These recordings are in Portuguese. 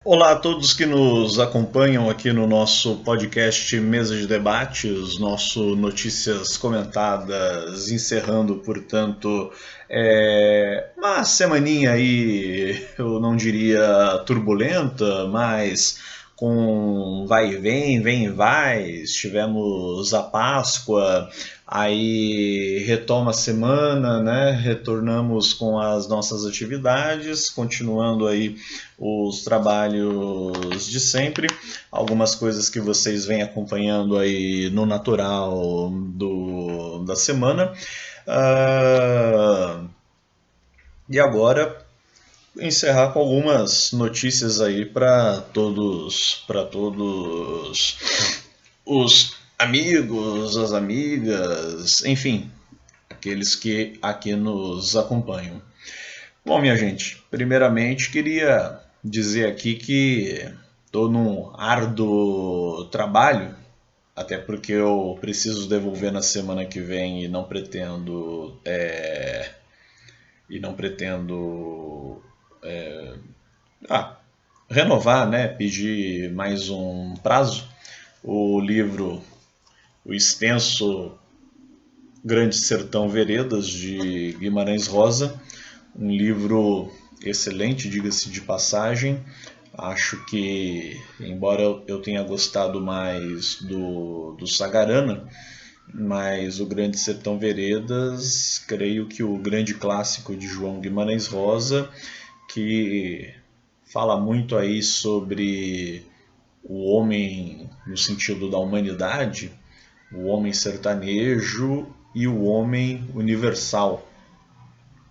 Olá a todos que nos acompanham aqui no nosso podcast Mesa de Debates, nosso Notícias Comentadas, encerrando, portanto, uma semaninha aí, eu não diria turbulenta, mas com vai e vem, vem e vai. Tivemos a Páscoa, aí retoma a semana, né? Retornamos com as nossas atividades, continuando aí os trabalhos de sempre, algumas coisas que vocês vêm acompanhando aí no natural da semana. Uh, e agora encerrar com algumas notícias aí para todos os amigos, as amigas, enfim, aqueles que aqui nos acompanham. Bom, minha gente, primeiramente queria dizer aqui que estou num árduo trabalho, até porque eu preciso devolver na semana que vem e não pretendo ah, renovar, né? Pedir mais um prazo. O livro, o extenso Grande Sertão Veredas de Guimarães Rosa, um livro excelente, diga-se de passagem. Acho que, embora eu tenha gostado mais do Sagarana, mas o Grande Sertão Veredas, creio que o grande clássico de João Guimarães Rosa, que fala muito aí sobre o homem no sentido da humanidade, o homem sertanejo e o homem universal.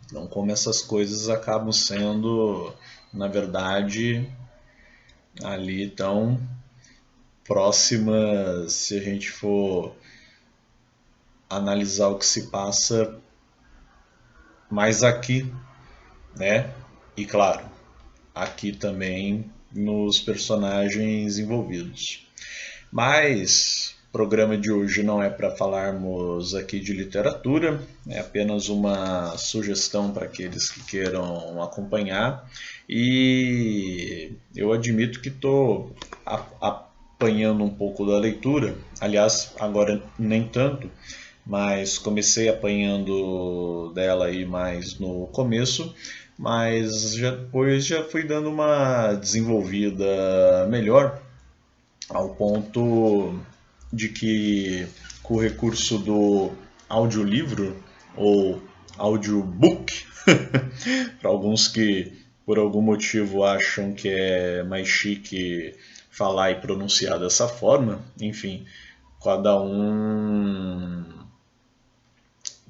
Então, como essas coisas acabam sendo, na verdade, ali tão próximas, se a gente for analisar o que se passa mais aqui, né? E claro, aqui também nos personagens envolvidos. Mas o programa de hoje não é para falarmos aqui de literatura, é apenas uma sugestão para aqueles que queiram acompanhar. E eu admito que estou apanhando um pouco da leitura, aliás, agora nem tanto, mas comecei apanhando dela aí mais no começo, mas depois já fui dando uma desenvolvida melhor ao ponto de que com o recurso do audiolivro ou audiobook, para alguns que por algum motivo acham que é mais chique falar e pronunciar dessa forma, enfim, cada um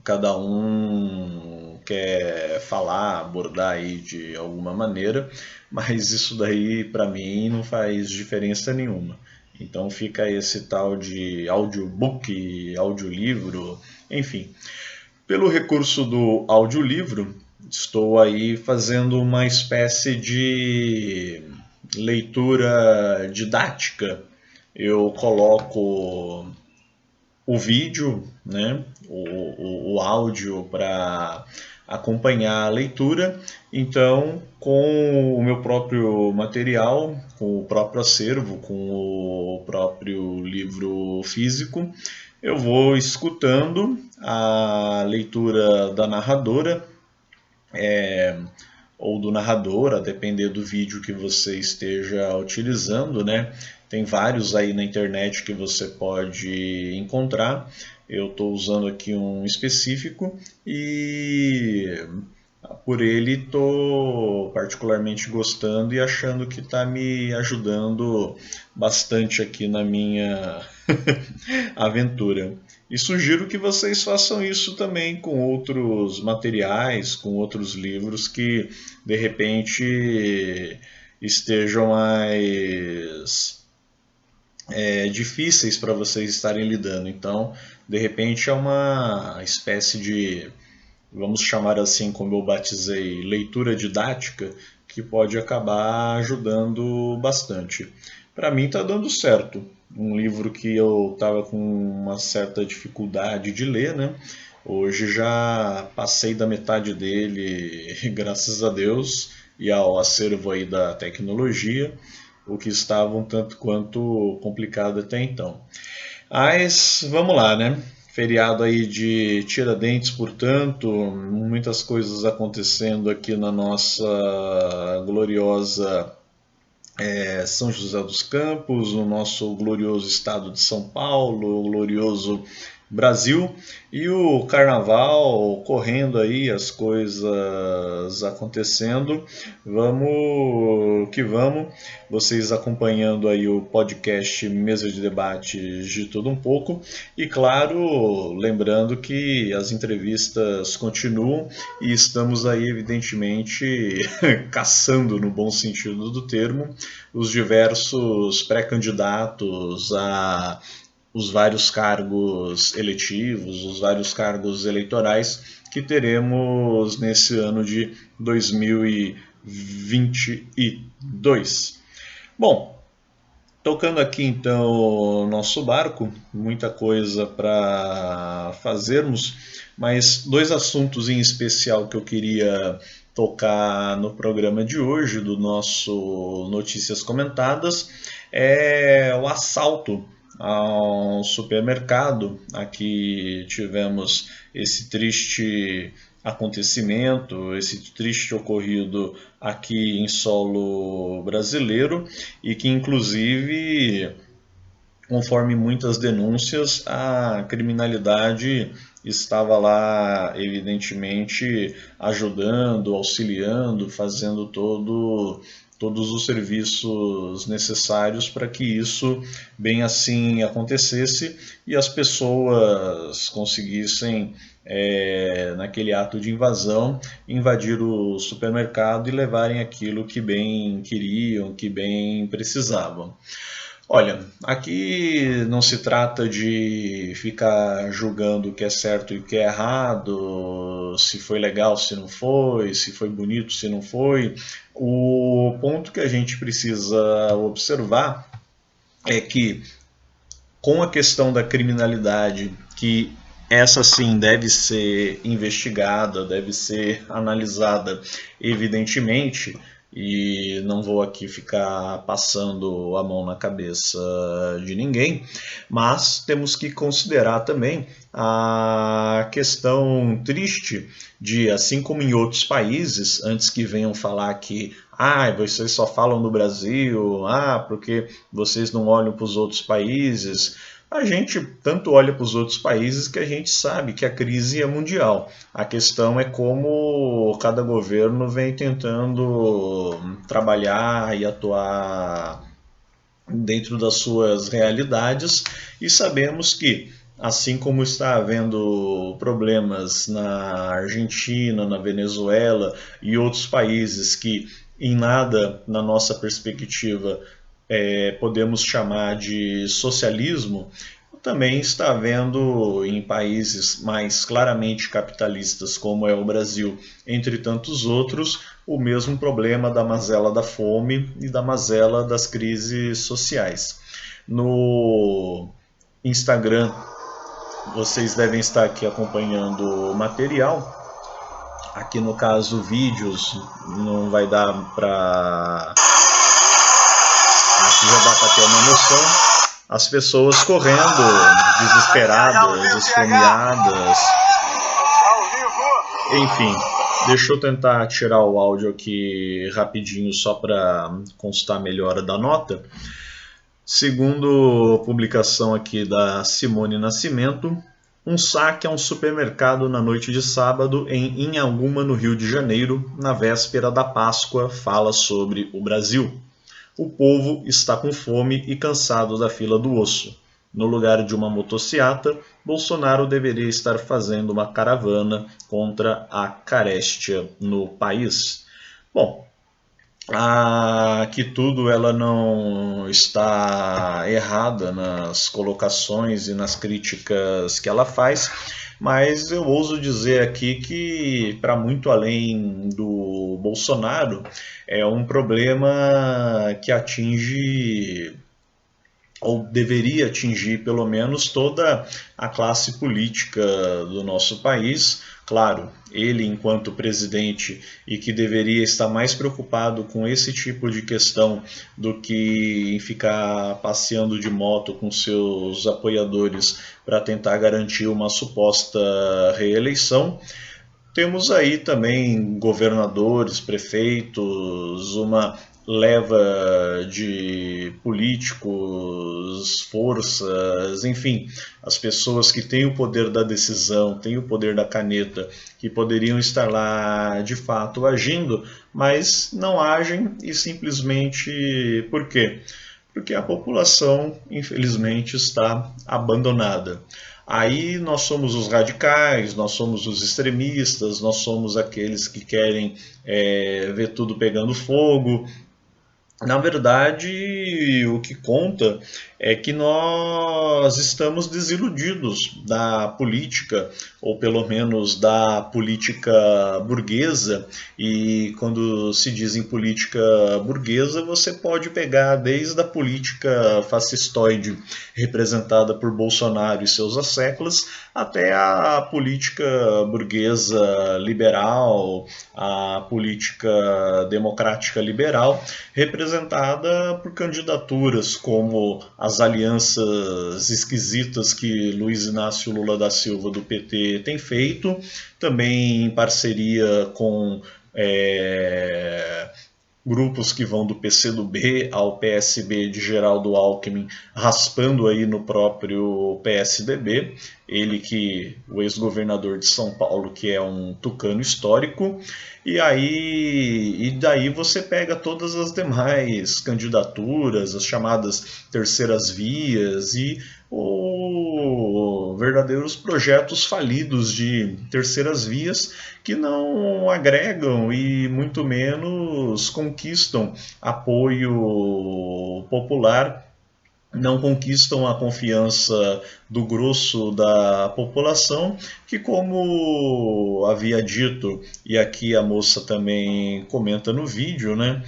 cada um quer falar, abordar aí de alguma maneira, mas isso daí para mim não faz diferença nenhuma. Então fica esse tal de audiobook, audiolivro, enfim. Pelo recurso do audiolivro, estou aí fazendo uma espécie de leitura didática. Eu coloco o vídeo, né, o áudio para acompanhar a leitura. Então, com o meu próprio material, com o próprio acervo, com o próprio livro físico, eu vou escutando a leitura da narradora, ou do narrador, a depender do vídeo que você esteja utilizando, né? Tem vários aí na internet que você pode encontrar. Eu estou usando aqui um específico e por ele estou particularmente gostando e achando que está me ajudando bastante aqui na minha aventura. E sugiro que vocês façam isso também com outros materiais, com outros livros que de repente estejam mais difíceis para vocês estarem lidando. Então, de repente é uma espécie de, vamos chamar assim como eu batizei, leitura didática, que pode acabar ajudando bastante. Para mim está dando certo. Um livro que eu estava com uma certa dificuldade de ler, né? Hoje já passei da metade dele, graças a Deus, e ao acervo aí da tecnologia, o que estava um tanto quanto complicado até então. Mas vamos lá, né? Feriado aí de Tiradentes, portanto, muitas coisas acontecendo aqui na nossa gloriosa São José dos Campos, no nosso glorioso estado de São Paulo, o glorioso Brasil, e o carnaval correndo aí, as coisas acontecendo. Vamos que vamos. Vocês acompanhando aí o podcast Mesa de Debates de Tudo Um Pouco. E claro, lembrando que as entrevistas continuam e estamos aí, evidentemente, caçando, no bom sentido do termo, os diversos pré-candidatos a os vários cargos eletivos, os vários cargos eleitorais que teremos nesse ano de 2022. Bom, tocando aqui então o nosso barco, muita coisa para fazermos, mas dois assuntos em especial que eu queria tocar no programa de hoje, do nosso Notícias Comentadas, é o assalto ao supermercado. Aqui tivemos esse triste acontecimento, esse triste ocorrido aqui em solo brasileiro e que inclusive, conforme muitas denúncias, a criminalidade estava lá, evidentemente, ajudando, auxiliando, fazendo todos os serviços necessários para que isso bem assim acontecesse e as pessoas conseguissem, naquele ato de invasão, invadir o supermercado e levarem aquilo que bem queriam, que bem precisavam. Olha, aqui não se trata de ficar julgando o que é certo e o que é errado, se foi legal, se não foi, se foi bonito, se não foi. O ponto que a gente precisa observar é que, com a questão da criminalidade, que essa sim deve ser investigada, deve ser analisada, evidentemente, e não vou aqui ficar passando a mão na cabeça de ninguém, mas temos que considerar também a questão triste de, assim como em outros países, antes que venham falar que vocês só falam do Brasil, porque vocês não olham para os outros países. A gente tanto olha para os outros países que a gente sabe que a crise é mundial. A questão é como cada governo vem tentando trabalhar e atuar dentro das suas realidades, e sabemos que, assim como está havendo problemas na Argentina, na Venezuela e outros países que em nada, na nossa perspectiva, podemos chamar de socialismo, também está havendo em países mais claramente capitalistas, como é o Brasil, entre tantos outros, o mesmo problema da mazela da fome e da mazela das crises sociais. No Instagram, vocês devem estar aqui acompanhando o material. Aqui no caso, vídeos, não vai dar para... Aqui já dá para ter uma noção. As pessoas correndo, desesperadas, esfomeadas. Enfim, deixa eu tentar tirar o áudio aqui rapidinho só para constar melhor da nota. Segundo a publicação aqui da Simone Nascimento, um saque a um supermercado na noite de sábado em Inhaguma, no Rio de Janeiro, na véspera da Páscoa, fala sobre o Brasil. O povo está com fome e cansado da fila do osso. No lugar de uma motociata, Bolsonaro deveria estar fazendo uma caravana contra a carestia no país. Bom, que tudo ela não está errada nas colocações e nas críticas que ela faz, mas eu ouso dizer aqui que, para muito além do Bolsonaro, é um problema que atinge, ou deveria atingir pelo menos, toda a classe política do nosso país, Claro, ele enquanto presidente e que deveria estar mais preocupado com esse tipo de questão do que em ficar passeando de moto com seus apoiadores para tentar garantir uma suposta reeleição. Temos aí também governadores, prefeitos, uma leva de políticos, forças, enfim, as pessoas que têm o poder da decisão, têm o poder da caneta, que poderiam estar lá de fato agindo, mas não agem e simplesmente por quê? Porque a população, infelizmente, está abandonada. Aí nós somos os radicais, nós somos os extremistas, nós somos aqueles que querem ver tudo pegando fogo. Na verdade, o que conta é que nós estamos desiludidos da política, ou pelo menos da política burguesa, e quando se diz em política burguesa, você pode pegar desde a política fascistoide, representada por Bolsonaro e seus asseclas, até a política burguesa liberal, a política democrática liberal, representada por candidaturas como as alianças esquisitas que Luiz Inácio Lula da Silva do PT tem feito, também em parceria com grupos que vão do PCdoB ao PSB de Geraldo Alckmin, raspando aí no próprio PSDB, ele que, o ex-governador de São Paulo, que é um tucano histórico, e daí você pega todas as demais candidaturas, as chamadas terceiras vias e verdadeiros projetos falidos de terceiras vias que não agregam e muito menos conquistam apoio popular, não conquistam a confiança do grosso da população, que, como havia dito, e aqui a moça também comenta no vídeo, né,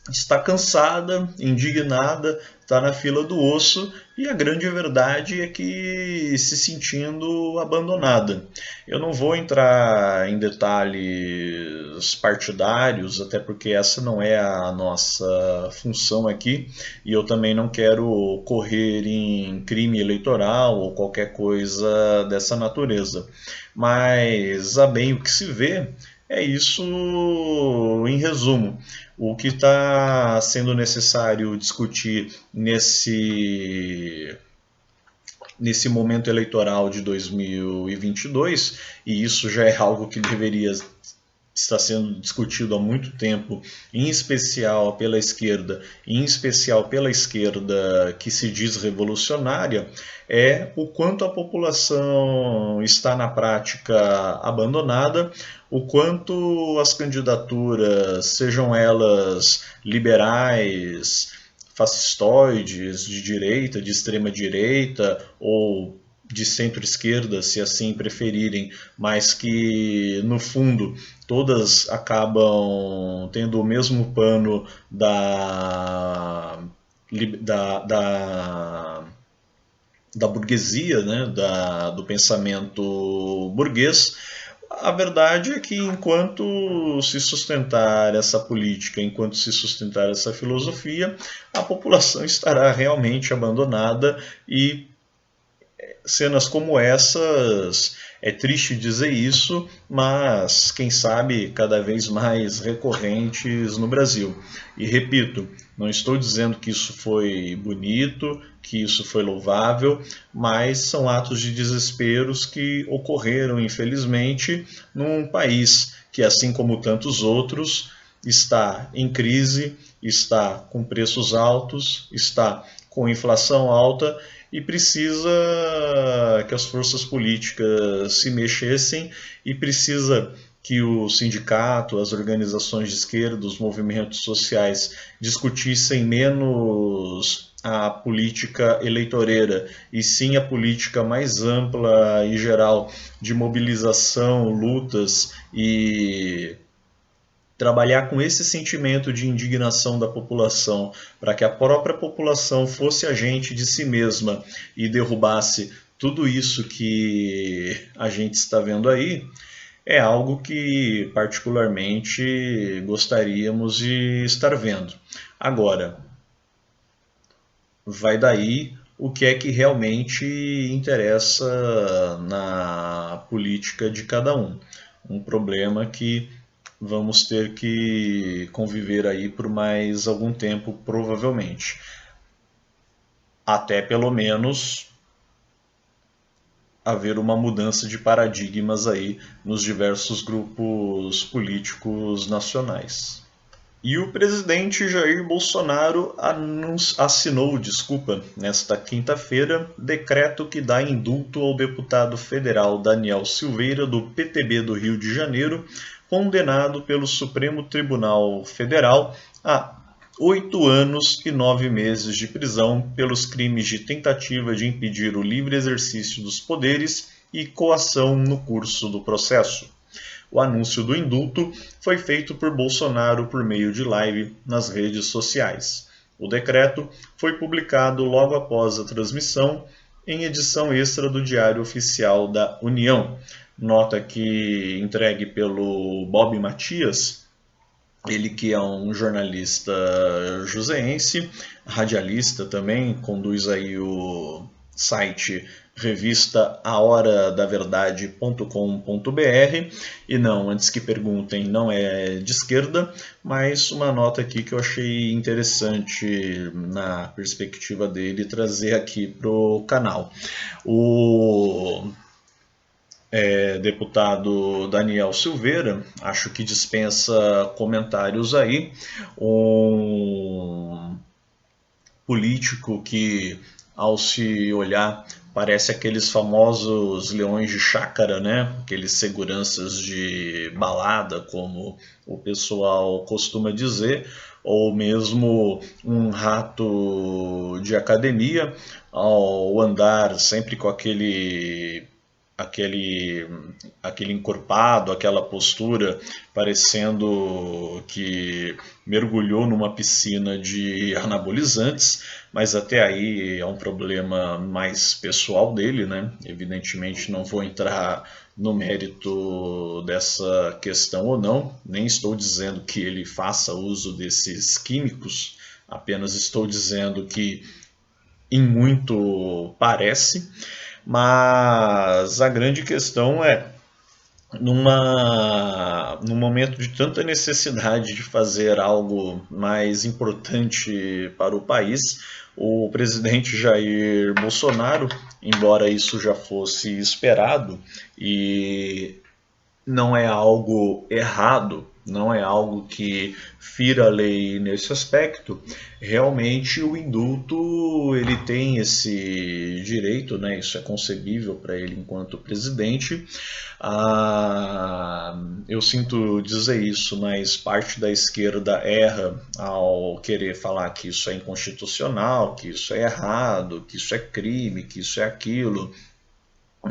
está cansada, indignada, está na fila do osso e a grande verdade é que se sentindo abandonada. Eu não vou entrar em detalhes partidários, até porque essa não é a nossa função aqui, e eu também não quero correr em crime eleitoral ou qualquer coisa dessa natureza. Mas, a bem o que se vê, é isso em resumo. O que está sendo necessário discutir nesse momento eleitoral de 2022, e isso já é algo que deveria estar sendo discutido há muito tempo, em especial pela esquerda que se diz revolucionária, é o quanto a população está na prática abandonada, o quanto as candidaturas, sejam elas liberais, fascistoides, de direita, de extrema direita ou de centro-esquerda, se assim preferirem, mas que no fundo todas acabam tendo o mesmo pano da burguesia, né, do pensamento burguês. A verdade é que enquanto se sustentar essa política, enquanto se sustentar essa filosofia, a população estará realmente abandonada e cenas como essas, é triste dizer isso, mas quem sabe cada vez mais recorrentes no Brasil. E repito, não estou dizendo que isso foi bonito, que isso foi louvável, mas são atos de desesperos que ocorreram, infelizmente, num país que, assim como tantos outros, está em crise, está com preços altos, está com inflação alta e precisa que as forças políticas se mexessem e precisa que o sindicato, as organizações de esquerda, os movimentos sociais discutissem menos a política eleitoreira e sim a política mais ampla e geral de mobilização, lutas e trabalhar com esse sentimento de indignação da população, para que a própria população fosse agente de si mesma e derrubasse tudo isso que a gente está vendo aí é algo que particularmente gostaríamos de estar vendo. Agora, vai daí o que é que realmente interessa na política de cada um. Um problema que vamos ter que conviver aí por mais algum tempo, provavelmente. Até pelo menos haver uma mudança de paradigmas aí nos diversos grupos políticos nacionais. E o presidente Jair Bolsonaro assinou, nesta quinta-feira, decreto que dá indulto ao deputado federal Daniel Silveira, do PTB do Rio de Janeiro, condenado pelo Supremo Tribunal Federal a 8 anos e 9 meses de prisão pelos crimes de tentativa de impedir o livre exercício dos poderes e coação no curso do processo. O anúncio do indulto foi feito por Bolsonaro por meio de live nas redes sociais. O decreto foi publicado logo após a transmissão em edição extra do Diário Oficial da União. Nota que entregue pelo Bob Matias, ele que é um jornalista joseense, radialista também, conduz aí o site revista ahoradaverdade.com.br, e não, antes que perguntem, não é de esquerda, mas uma nota aqui que eu achei interessante na perspectiva dele trazer aqui para o canal. O deputado Daniel Silveira, acho que dispensa comentários aí, um político que, ao se olhar, parece aqueles famosos leões de chácara, né? Aqueles seguranças de balada, como o pessoal costuma dizer, ou mesmo um rato de academia, ao andar sempre com aquele encorpado, aquela postura, parecendo que mergulhou numa piscina de anabolizantes, mas até aí é um problema mais pessoal dele, né? Evidentemente não vou entrar no mérito dessa questão ou não, nem estou dizendo que ele faça uso desses químicos, apenas estou dizendo que em muito parece. Mas a grande questão é, num momento de tanta necessidade de fazer algo mais importante para o país, o presidente Jair Bolsonaro, embora isso já fosse esperado e não é algo errado, não é algo que fira a lei nesse aspecto, realmente o indulto ele tem esse direito, né? Isso é concebível para ele enquanto presidente. Eu sinto dizer isso, mas parte da esquerda erra ao querer falar que isso é inconstitucional, que isso é errado, que isso é crime, que isso é aquilo.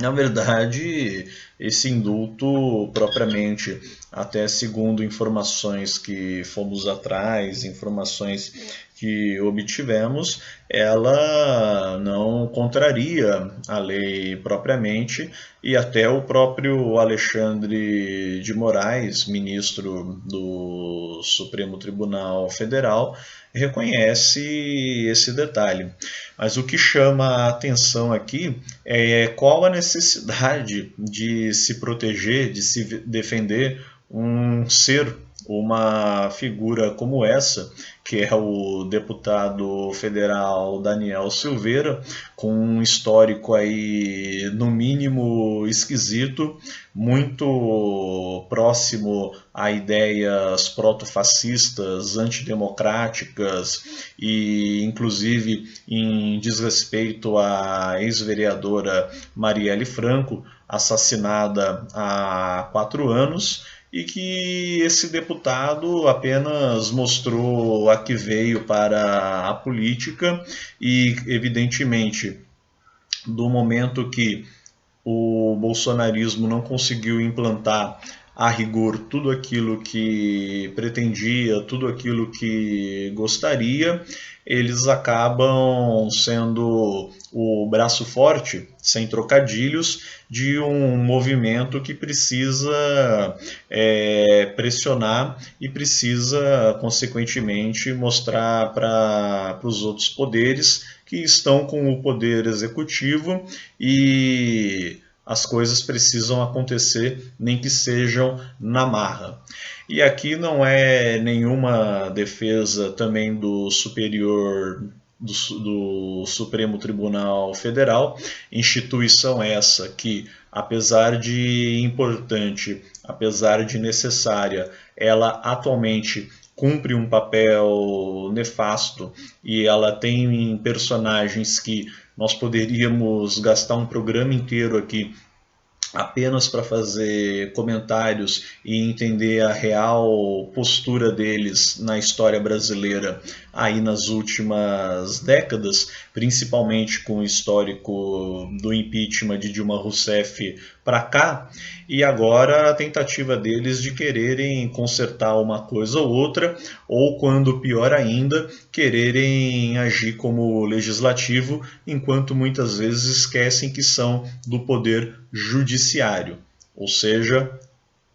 Na verdade, esse indulto, propriamente, até segundo informações que fomos atrás, informações que obtivemos, ela não contraria a lei propriamente, e até o próprio Alexandre de Moraes, ministro do Supremo Tribunal Federal, reconhece esse detalhe. Mas o que chama a atenção aqui é qual a necessidade de se proteger, de se defender um ser, uma figura como essa, que é o deputado federal Daniel Silveira, com um histórico aí no mínimo esquisito, muito próximo a ideias protofascistas, antidemocráticas e inclusive em desrespeito à ex-vereadora Marielle Franco, assassinada há 4 anos, e que esse deputado apenas mostrou a que veio para a política e, evidentemente, do momento que o bolsonarismo não conseguiu implantar a rigor tudo aquilo que pretendia, tudo aquilo que gostaria, eles acabam sendo o braço forte, sem trocadilhos, de um movimento que precisa pressionar e precisa, consequentemente, mostrar para os outros poderes que estão com o poder executivo e as coisas precisam acontecer, nem que sejam na marra. E aqui não é nenhuma defesa também do superior do Supremo Tribunal Federal, instituição essa que, apesar de importante, apesar de necessária, ela atualmente cumpre um papel nefasto e ela tem personagens que nós poderíamos gastar um programa inteiro aqui apenas para fazer comentários e entender a real postura deles na história brasileira aí nas últimas décadas, principalmente com o histórico do impeachment de Dilma Rousseff para cá, e agora a tentativa deles de quererem consertar uma coisa ou outra, ou quando pior ainda, quererem agir como legislativo, enquanto muitas vezes esquecem que são do poder judiciário, ou seja,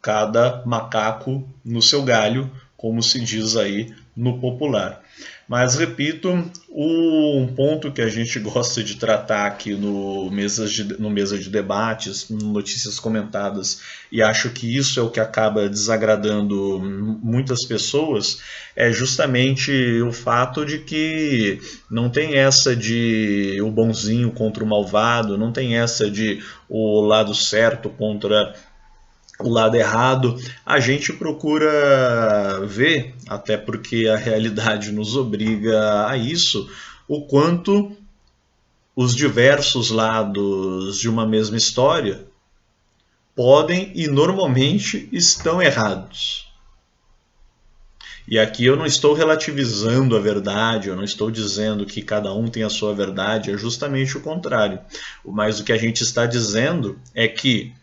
cada macaco no seu galho, como se diz aí no popular. Mas repito, um ponto que a gente gosta de tratar aqui no mesa de debates, notícias comentadas, e acho que isso é o que acaba desagradando muitas pessoas, é justamente o fato de que não tem essa de o bonzinho contra o malvado, não tem essa de o lado certo contra o lado errado. A gente procura ver, até porque a realidade nos obriga a isso, o quanto os diversos lados de uma mesma história podem e normalmente estão errados. E aqui eu não estou relativizando a verdade, eu não estou dizendo que cada um tem a sua verdade, é justamente o contrário. Mas o que a gente está dizendo é que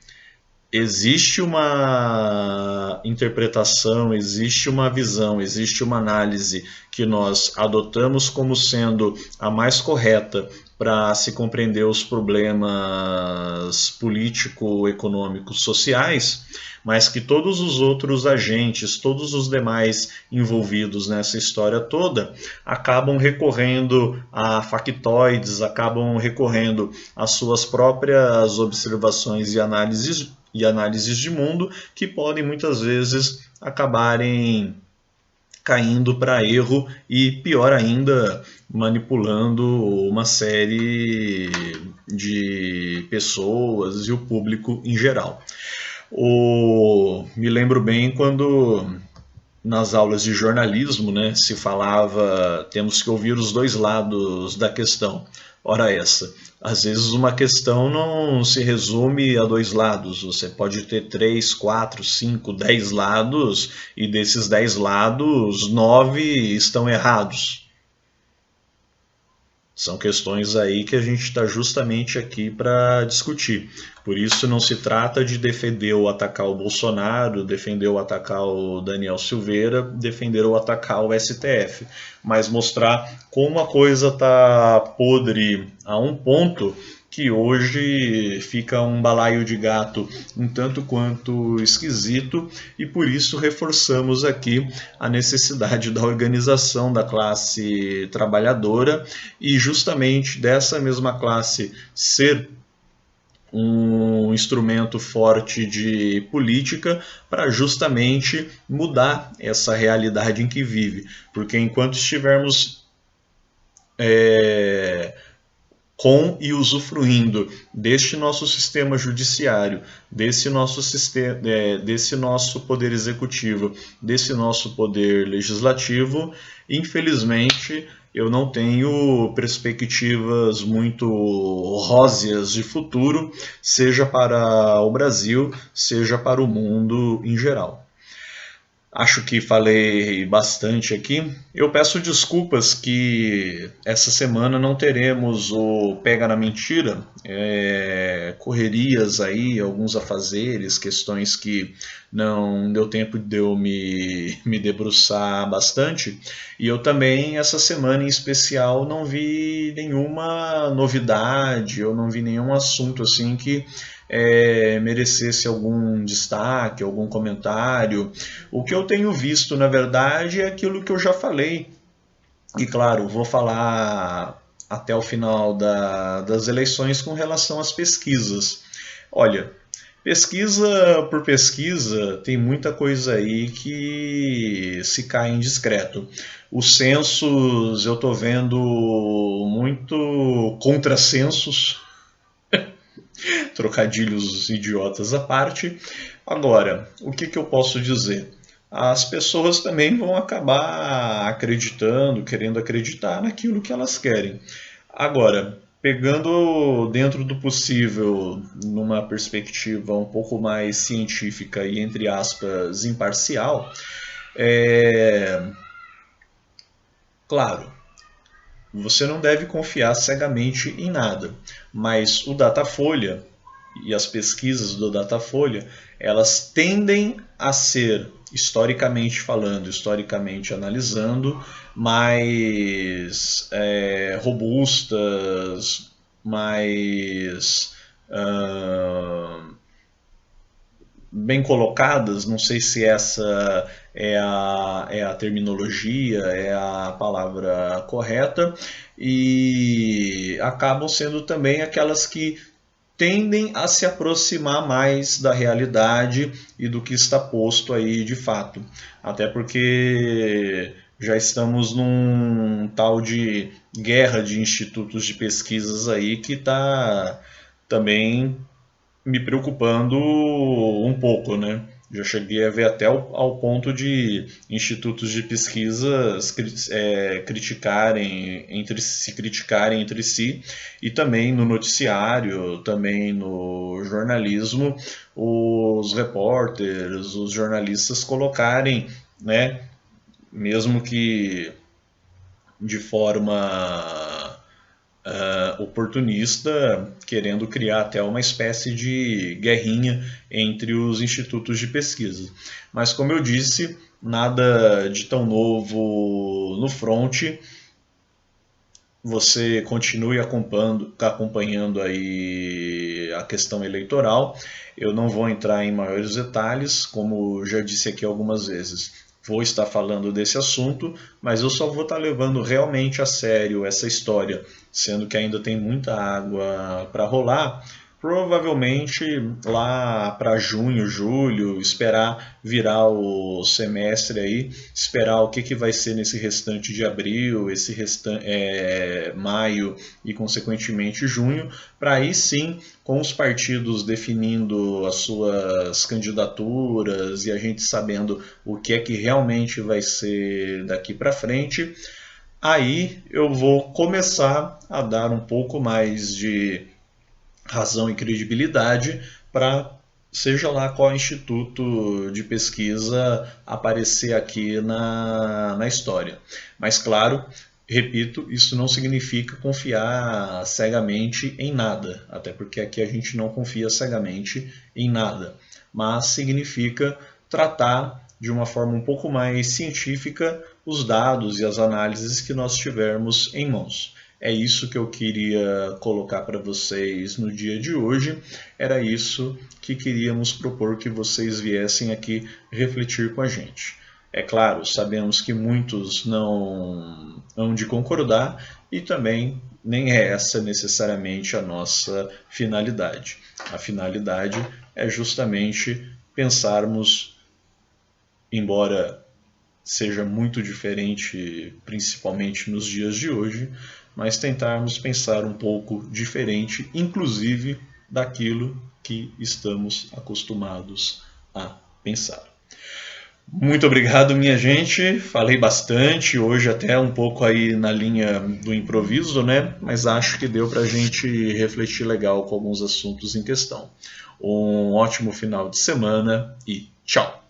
existe uma interpretação, existe uma visão, existe uma análise que nós adotamos como sendo a mais correta para se compreender os problemas político-econômicos sociais, mas que todos os outros agentes, todos os demais envolvidos nessa história toda, acabam recorrendo a factoides, acabam recorrendo às suas próprias observações e análises de mundo que podem muitas vezes acabarem caindo para erro e, pior ainda, manipulando uma série de pessoas e o público em geral. Me lembro bem quando nas aulas de jornalismo, né, se falava temos que ouvir os dois lados da questão. Ora essa, às vezes uma questão não se resume a dois lados, você pode ter 3, 4, 5, 10 lados e desses 10 lados, 9 estão errados. São questões aí que a gente está justamente aqui para discutir. Por isso não se trata de defender ou atacar o Bolsonaro, defender ou atacar o Daniel Silveira, defender ou atacar o STF, mas mostrar como a coisa está podre a um ponto que hoje fica um balaio de gato um tanto quanto esquisito, e por isso reforçamos aqui a necessidade da organização da classe trabalhadora e justamente dessa mesma classe ser um instrumento forte de política para justamente mudar essa realidade em que vive. Porque enquanto estivermos com e usufruindo deste nosso sistema judiciário, desse nosso poder executivo, desse nosso poder legislativo, infelizmente eu não tenho perspectivas muito róseas de futuro, seja para o Brasil, seja para o mundo em geral. Acho que falei bastante aqui. Eu peço desculpas que essa semana não teremos o Pega na Mentira. Correrias aí, alguns afazeres, questões que não deu tempo de eu me debruçar bastante. E eu também, essa semana em especial, não vi nenhuma novidade, eu não vi nenhum assunto assim que merecesse algum destaque, algum comentário. O que eu tenho visto, na verdade, é aquilo que eu já falei. E claro, vou falar até o final das eleições com relação às pesquisas. Olha, pesquisa por pesquisa, tem muita coisa aí que se cai em discreto. Os censos, eu estou vendo muito contrassensos, trocadilhos idiotas à parte. Agora, o que eu posso dizer? As pessoas também vão acabar acreditando, querendo acreditar naquilo que elas querem. Agora, pegando dentro do possível, numa perspectiva um pouco mais científica e, entre aspas, imparcial, é claro, você não deve confiar cegamente em nada, mas o Datafolha e as pesquisas do Datafolha, elas tendem a ser, historicamente falando, historicamente analisando, mais robustas, mais bem colocadas, não sei se essa é a terminologia, é a palavra correta, e acabam sendo também aquelas que tendem a se aproximar mais da realidade e do que está posto aí de fato. Até porque já estamos num tal de guerra de institutos de pesquisas aí que está também me preocupando um pouco, né? Já cheguei a ver até ao ponto de institutos de pesquisas se criticarem entre si, e também no noticiário, também no jornalismo, os repórteres, os jornalistas colocarem, né, mesmo que de forma oportunista, querendo criar até uma espécie de guerrinha entre os institutos de pesquisa. Mas, como eu disse, nada de tão novo no front. Você continue acompanhando aí a questão eleitoral. Eu não vou entrar em maiores detalhes, como já disse aqui algumas vezes. Vou estar falando desse assunto, mas eu só vou estar levando realmente a sério essa história, sendo que ainda tem muita água para rolar. Provavelmente lá para junho, julho, esperar virar o semestre aí, esperar o que vai ser nesse restante de abril, esse maio e consequentemente junho, para aí sim, com os partidos definindo as suas candidaturas e a gente sabendo o que é que realmente vai ser daqui para frente, aí eu vou começar a dar um pouco mais de razão e credibilidade para seja lá qual instituto de pesquisa aparecer aqui na história. Mas claro, repito, isso não significa confiar cegamente em nada, até porque aqui a gente não confia cegamente em nada, mas significa tratar de uma forma um pouco mais científica os dados e as análises que nós tivermos em mãos. É isso que eu queria colocar para vocês no dia de hoje. Era isso que queríamos propor que vocês viessem aqui refletir com a gente. É claro, sabemos que muitos não hão de concordar e também nem é essa necessariamente a nossa finalidade. A finalidade é justamente pensarmos, embora seja muito diferente, principalmente nos dias de hoje, mas tentarmos pensar um pouco diferente, inclusive daquilo que estamos acostumados a pensar. Muito obrigado, minha gente. Falei bastante, hoje até um pouco aí na linha do improviso, né? Mas acho que deu para a gente refletir legal com alguns assuntos em questão. Um ótimo final de semana e tchau!